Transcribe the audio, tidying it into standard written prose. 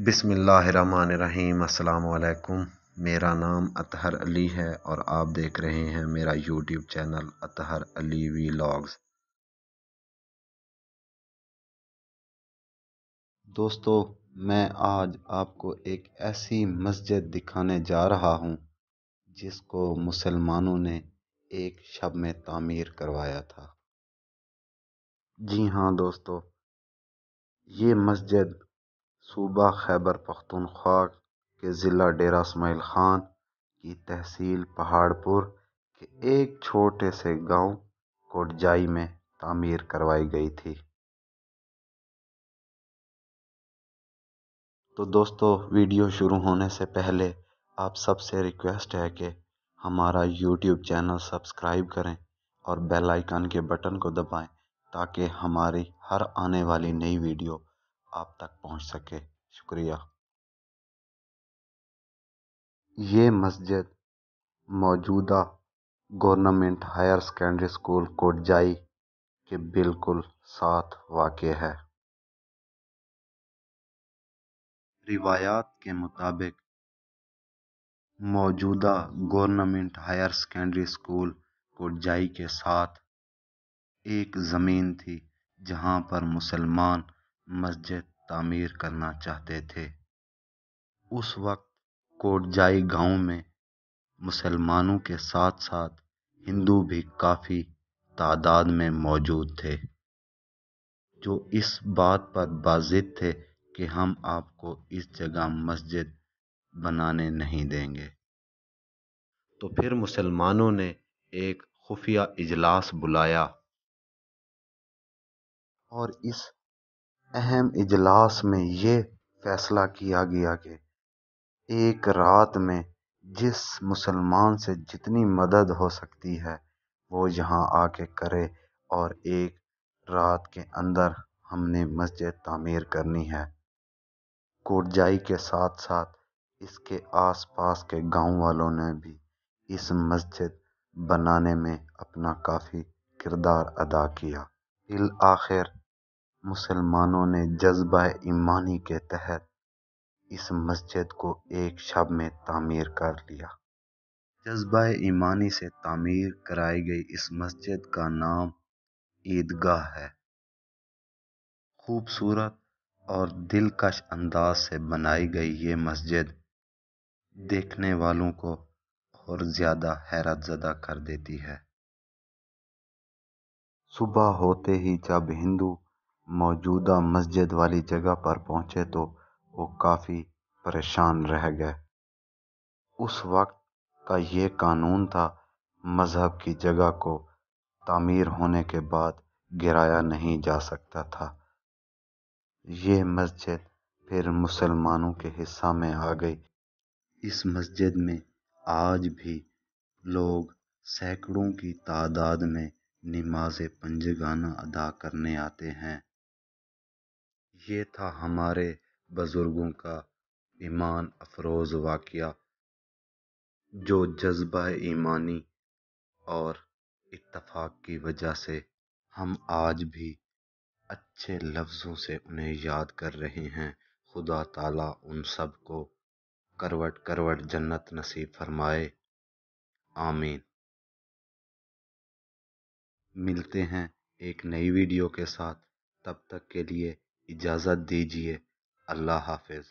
बिस्मिल्लाहिर्रहमानिर्रहीम। अस्सलाम वालेकुम। मेरा नाम अतहर अली है और आप देख रहे हैं मेरा YouTube channel Athar Ali vlogs. दोस्तों, मैं आज आपको एक ऐसी मस्जिद दिखाने जा रहा हूं जिसको मुसलमानों ने एक शब में तामीर करवाया था। जी हाँ दोस्तों, ये मस्जिद सूबा खैबर पख्तूनख्वा के ज़िला डेरा इस्माइल खान की तहसील पहाड़पुर के एक छोटे से गांव कोटजाई में तामीर करवाई गई थी। तो दोस्तों, वीडियो शुरू होने से पहले आप सबसे रिक्वेस्ट है कि हमारा यूट्यूब चैनल सब्सक्राइब करें और बेल आइकन के बटन को दबाएं ताकि हमारी हर आने वाली नई वीडियो आप तक पहुंच सके। शुक्रिया। ये मस्जिद मौजूदा गवर्नमेंट हायर सेकेंडरी स्कूल कोटजाई के बिल्कुल साथ वाक़ है। रिवायात के मुताबिक मौजूदा गवर्नमेंट हायर सेकेंडरी स्कूल कोटजाई के साथ एक ज़मीन थी जहां पर मुसलमान मस्जिद तामीर करना चाहते थे। उस वक्त कोटजाई गांव में मुसलमानों के साथ साथ हिंदू भी काफ़ी तादाद में मौजूद थे, जो इस बात पर बाज़िद थे कि हम आपको इस जगह मस्जिद बनाने नहीं देंगे। तो फिर मुसलमानों ने एक खुफिया इजलास बुलाया और इस अहम इजलास में ये फैसला किया गया कि एक रात में जिस मुसलमान से जितनी मदद हो सकती है वो यहाँ आके करे और एक रात के अंदर हमने मस्जिद तामीर करनी है। कोटजाई के साथ साथ इसके आसपास के गांव वालों ने भी इस मस्जिद बनाने में अपना काफ़ी किरदार अदा किया। फिर आखिर मुसलमानों ने जज्बा ईमानी के तहत इस मस्जिद को एक शब में तामीर कर लिया। जज्बा ईमानी से तामीर कराई गई इस मस्जिद का नाम ईदगाह है। खूबसूरत और दिलकश अंदाज से बनाई गई ये मस्जिद देखने वालों को और ज़्यादा हैरत ज़दा कर देती है। सुबह होते ही जब हिंदू मौजूदा मस्जिद वाली जगह पर पहुंचे तो वो काफ़ी परेशान रह गए। उस वक्त का ये कानून था, मज़हब की जगह को तामीर होने के बाद गिराया नहीं जा सकता था। ये मस्जिद फिर मुसलमानों के हिस्सा में आ गई। इस मस्जिद में आज भी लोग सैकड़ों की तादाद में नमाज़ पंजगाना अदा करने आते हैं। ये था हमारे बुज़ुर्गों का ईमान अफरोज़ वाक़या, जो जज्बा ईमानी और इत्तफ़ाक़ की वजह से हम आज भी अच्छे लफ्ज़ों से उन्हें याद कर रहे हैं। खुदा ताला उन सब को करवट करवट जन्नत नसीब फरमाए। आमीन। मिलते हैं एक नई वीडियो के साथ, तब तक के लिए इजाज़त दीजिए। अल्लाह हाफ़िज़।